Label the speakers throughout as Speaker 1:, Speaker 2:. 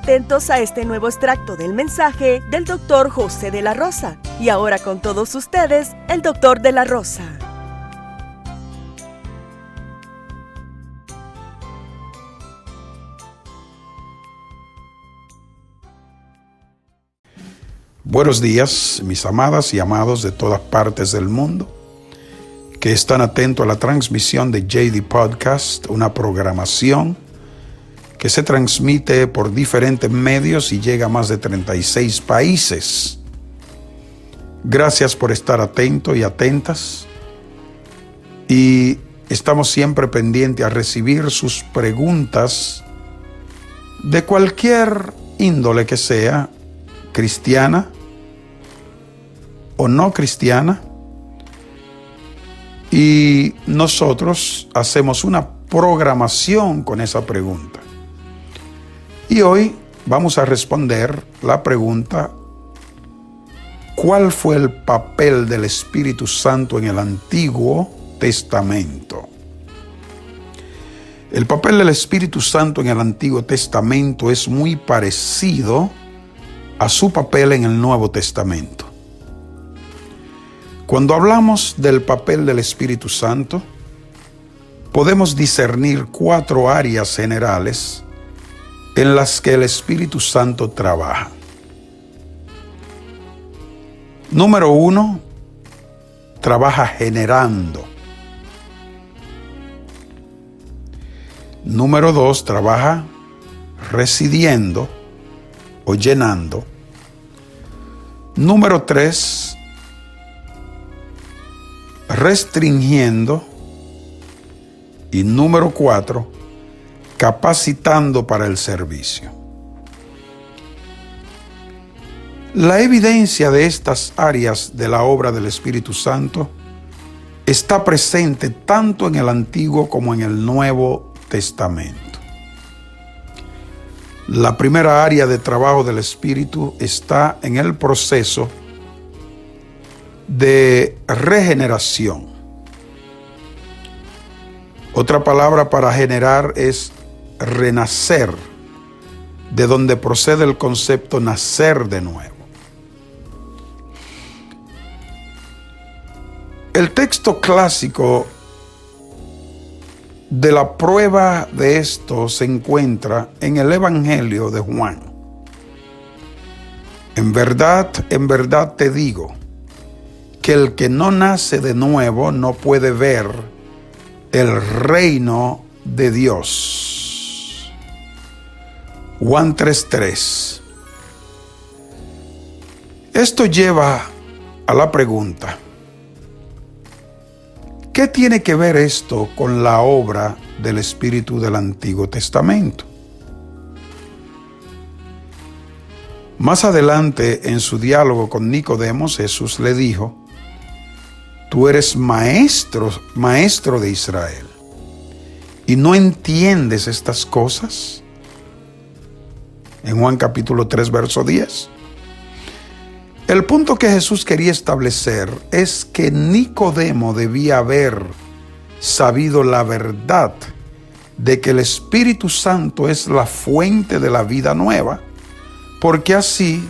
Speaker 1: atentos a este nuevo extracto del mensaje del Dr. José de la Rosa. Y ahora con todos ustedes, el Dr. de la Rosa.
Speaker 2: Buenos días, mis amadas y amados de todas partes del mundo que están atentos a la transmisión de JD Podcast, una programación que se transmite por diferentes medios y llega a más de 36 países. Gracias por estar atentos y atentas, y estamos siempre pendientes a recibir sus preguntas de cualquier índole que sea, cristiana o no cristiana, y nosotros hacemos una programación con esa pregunta. Y hoy vamos a responder la pregunta: ¿cuál fue el papel del Espíritu Santo en el Antiguo Testamento? El papel del Espíritu Santo en el Antiguo Testamento es muy parecido a su papel en el Nuevo Testamento. Cuando hablamos del papel del Espíritu Santo, podemos discernir 4 áreas generales en las que el Espíritu Santo trabaja. Número 1, trabaja generando. Número 2, trabaja residiendo o llenando. Número 3, restringiendo. Y número 4, capacitando para el servicio. La evidencia de estas áreas de la obra del Espíritu Santo está presente tanto en el Antiguo como en el Nuevo Testamento. La primera área de trabajo del Espíritu está en el proceso de regeneración. Otra palabra para generar es renacer, de donde procede el concepto nacer de nuevo. El texto clásico de la prueba de esto se encuentra en el Evangelio de Juan. En verdad te digo, que el que no nace de nuevo no puede ver el reino de Dios. Juan 3:3. Esto lleva a la pregunta: ¿qué tiene que ver esto con la obra del Espíritu del Antiguo Testamento? Más adelante, en su diálogo con Nicodemo, Jesús le dijo: tú eres maestro de Israel, ¿y no entiendes estas cosas? En Juan capítulo 3, verso 10. El punto que Jesús quería establecer es que Nicodemo debía haber sabido la verdad de que el Espíritu Santo es la fuente de la vida nueva, porque así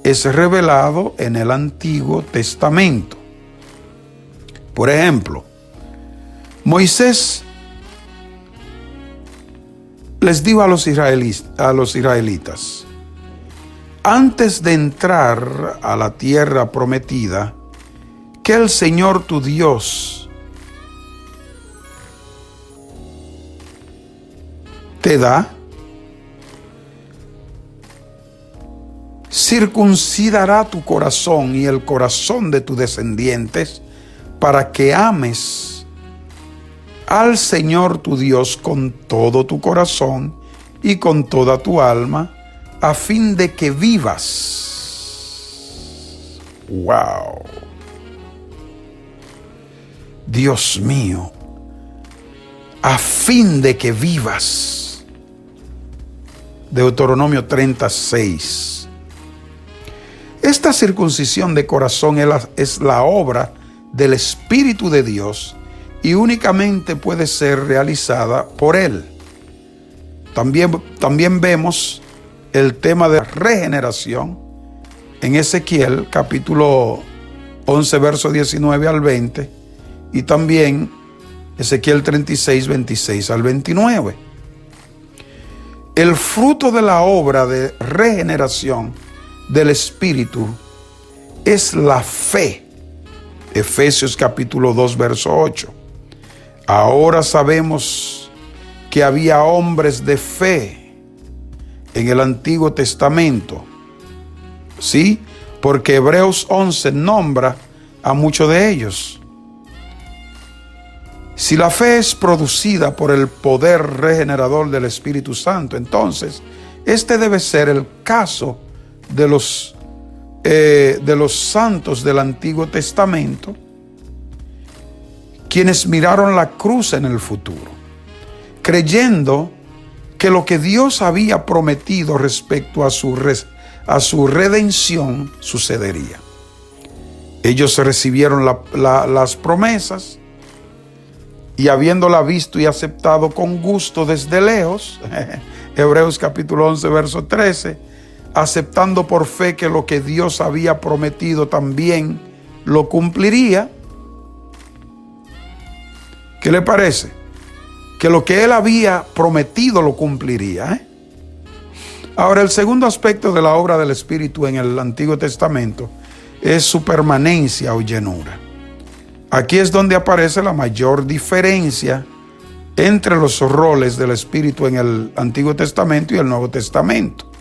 Speaker 2: es revelado en el Antiguo Testamento. Por ejemplo, Moisés les dijo a los israelitas: antes de entrar a la tierra prometida, que el Señor tu Dios te da, circuncidará tu corazón y el corazón de tus descendientes, para que ames al Señor tu Dios con todo tu corazón y con toda tu alma, a fin de que vivas. ¡Wow! Dios mío, a fin de que vivas. Deuteronomio 36. Esta circuncisión de corazón es la obra del Espíritu de Dios y únicamente puede ser realizada por Él. También vemos el tema de regeneración en Ezequiel capítulo 11, verso 19 al 20, y también Ezequiel 36, 26 al 29. El fruto de la obra de regeneración del Espíritu es la fe. Efesios capítulo 2, verso 8. Ahora sabemos que había hombres de fe en el Antiguo Testamento. ¿Sí? Porque Hebreos 11 nombra a muchos de ellos. Si la fe es producida por el poder regenerador del Espíritu Santo, entonces este debe ser el caso de los santos del Antiguo Testamento, quienes miraron la cruz en el futuro, creyendo que lo que Dios había prometido respecto a su redención sucedería. Ellos recibieron las promesas y habiéndola visto y aceptado con gusto desde lejos, Hebreos capítulo 11, verso 13, aceptando por fe que lo que Dios había prometido también lo cumpliría. ¿Qué le parece? Que lo que Él había prometido lo cumpliría. Ahora, el segundo aspecto de la obra del Espíritu en el Antiguo Testamento es su permanencia o llenura. Aquí es donde aparece la mayor diferencia entre los roles del Espíritu en el Antiguo Testamento y el Nuevo Testamento.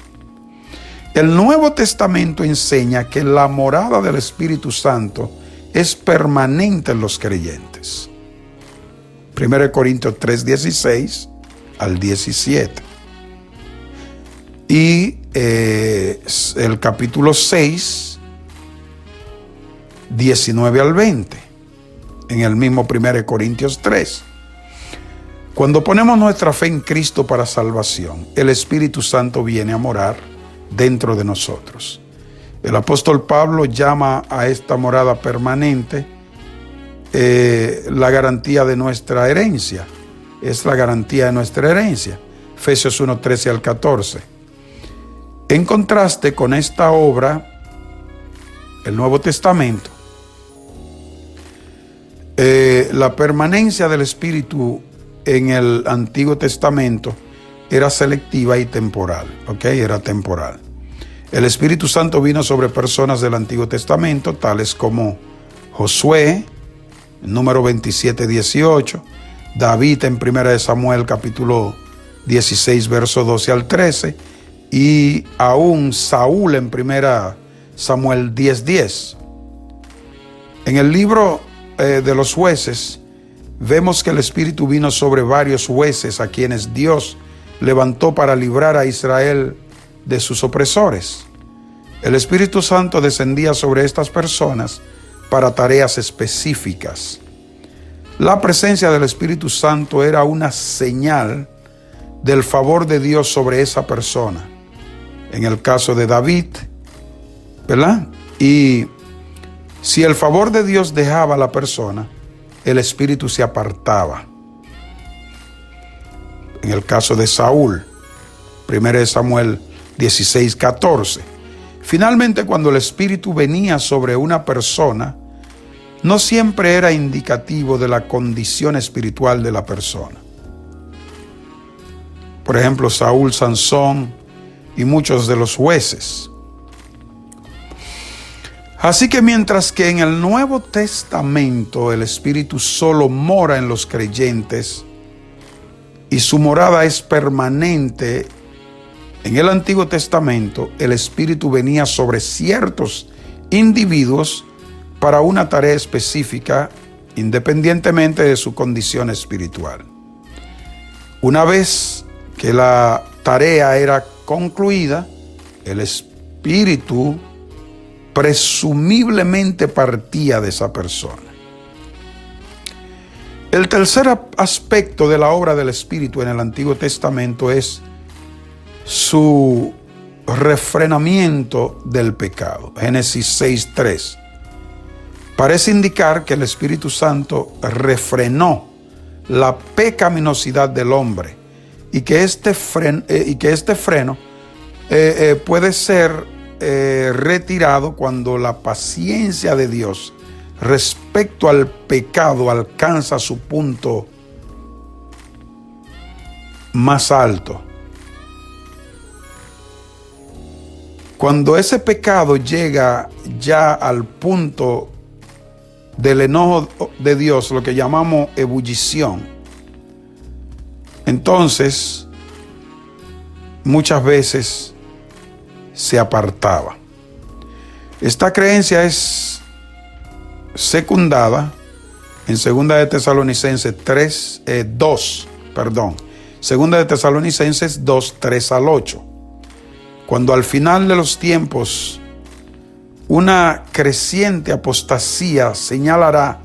Speaker 2: El Nuevo Testamento enseña que la morada del Espíritu Santo es permanente en los creyentes. 1 Corintios 3, 16 al 17. Y el capítulo 6, 19 al 20. En el mismo 1 Corintios 3. Cuando ponemos nuestra fe en Cristo para salvación, el Espíritu Santo viene a morar dentro de nosotros. El apóstol Pablo llama a esta morada permanente la garantía de nuestra herencia. Es la garantía de nuestra herencia. Efesios 1, 13 al 14. En contraste con esta obra, el Nuevo Testamento, la permanencia del Espíritu en el Antiguo Testamento era selectiva y temporal, ¿ok? Era temporal. El Espíritu Santo vino sobre personas del Antiguo Testamento, tales como Josué, número 27, 18, David en 1 Samuel, capítulo 16, verso 12 al 13, y aún Saúl en 1 Samuel 10, 10. En el libro de los jueces, vemos que el Espíritu vino sobre varios jueces a quienes Dios levantó para librar a Israel de sus opresores. El Espíritu Santo descendía sobre estas personas para tareas específicas. La presencia del Espíritu Santo era una señal del favor de Dios sobre esa persona. En el caso de David, ¿verdad? Y si el favor de Dios dejaba a la persona, el Espíritu se apartaba. En el caso de Saúl, 1 Samuel 16, 14. Finalmente, cuando el Espíritu venía sobre una persona, no siempre era indicativo de la condición espiritual de la persona. Por ejemplo, Saúl, Sansón y muchos de los jueces. Así que mientras que en el Nuevo Testamento el Espíritu solo mora en los creyentes y su morada es permanente, en el Antiguo Testamento el Espíritu venía sobre ciertos individuos para una tarea específica, independientemente de su condición espiritual. Una vez que la tarea era concluida, el Espíritu presumiblemente partía de esa persona. El tercer aspecto de la obra del Espíritu en el Antiguo Testamento es su refrenamiento del pecado. Génesis 6:3. Parece indicar que el Espíritu Santo refrenó la pecaminosidad del hombre y que este freno puede ser retirado cuando la paciencia de Dios respecto al pecado alcanza su punto más alto. Cuando ese pecado llega ya al punto del enojo de Dios, lo que llamamos ebullición, entonces muchas veces se apartaba. Esta creencia es secundada en 2 de Tesalonicenses 2, 3 al 8. Cuando al final de los tiempos una creciente apostasía señalará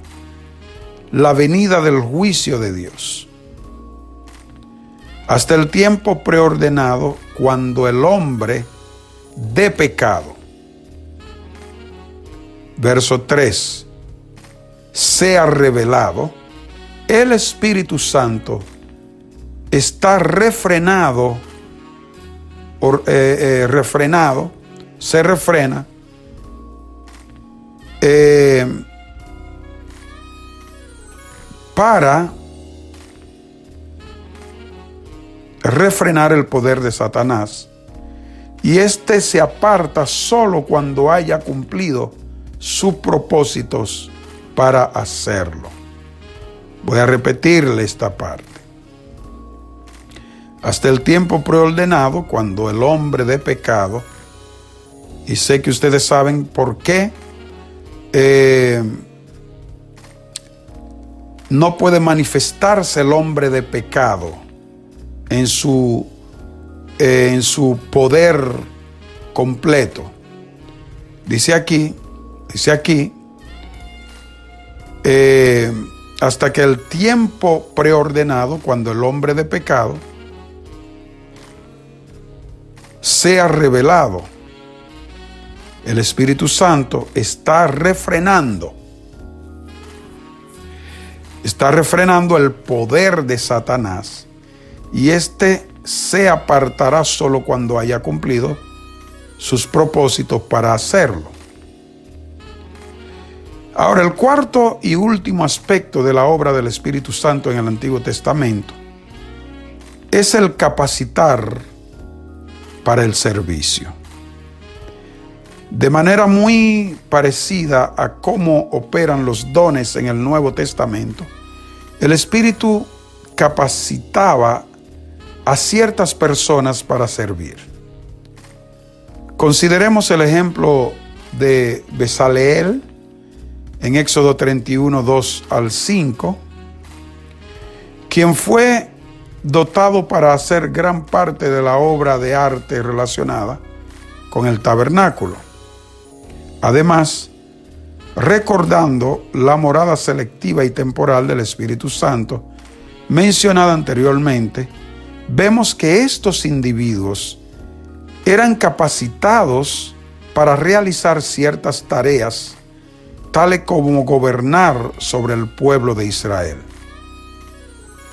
Speaker 2: la venida del juicio de Dios. Hasta el tiempo preordenado, cuando el hombre de pecado, verso 3, sea revelado, el Espíritu Santo está refrenado, se refrena para refrenar el poder de Satanás, y éste se aparta solo cuando haya cumplido sus propósitos para hacerlo. Voy a repetirle esta parte. Hasta el tiempo preordenado, cuando el hombre de pecado, y sé que ustedes saben por qué no puede manifestarse el hombre de pecado en su poder completo. Dice aquí, hasta que el tiempo preordenado, cuando el hombre de pecado sea revelado, el Espíritu Santo está refrenando el poder de Satanás, y éste se apartará solo cuando haya cumplido sus propósitos para hacerlo. Ahora, el cuarto y último aspecto de la obra del Espíritu Santo en el Antiguo Testamento es el capacitar para el servicio. De manera muy parecida a cómo operan los dones en el Nuevo Testamento, el Espíritu capacitaba a ciertas personas para servir. Consideremos el ejemplo de Bezaleel en Éxodo 31, 2 al 5, quien fue dotado para hacer gran parte de la obra de arte relacionada con el tabernáculo. Además, recordando la morada selectiva y temporal del Espíritu Santo mencionada anteriormente, vemos que estos individuos eran capacitados para realizar ciertas tareas, tales como gobernar sobre el pueblo de Israel,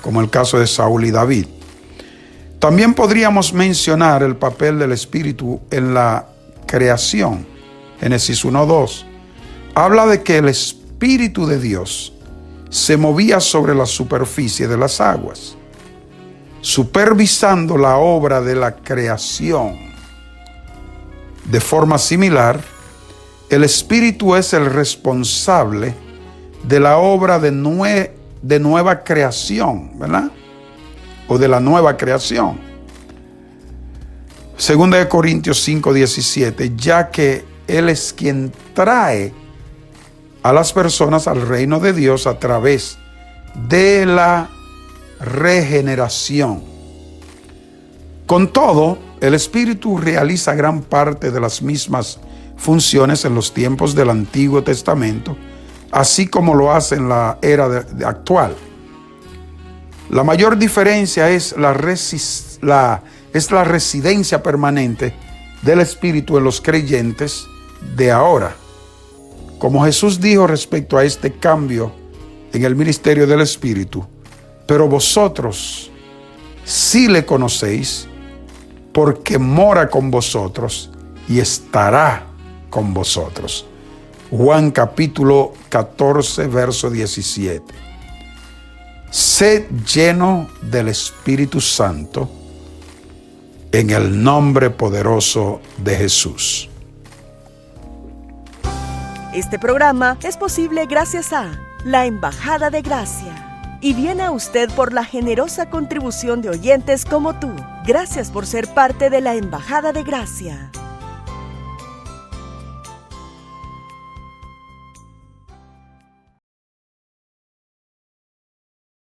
Speaker 2: como el caso de Saúl y David. También podríamos mencionar el papel del Espíritu en la creación. Génesis 1:2 habla de que el Espíritu de Dios se movía sobre la superficie de las aguas, supervisando la obra de la creación. De forma similar, el Espíritu es el responsable de la obra de nueva creación, ¿verdad? O de la nueva creación. 2 Corintios 5:17, ya que Él es quien trae a las personas al reino de Dios a través de la regeneración. Con todo, el Espíritu realiza gran parte de las mismas funciones en los tiempos del Antiguo Testamento, así como lo hace en la era actual. La mayor diferencia es la residencia permanente del Espíritu en los creyentes de ahora. Como Jesús dijo respecto a este cambio en el ministerio del Espíritu: pero vosotros sí le conocéis porque mora con vosotros y estará con vosotros. Juan capítulo 14, verso 17. Sed lleno del Espíritu Santo en el nombre poderoso de Jesús.
Speaker 1: Este programa es posible gracias a la Embajada de Gracia y viene a usted por la generosa contribución de oyentes como tú. Gracias por ser parte de la Embajada de Gracia.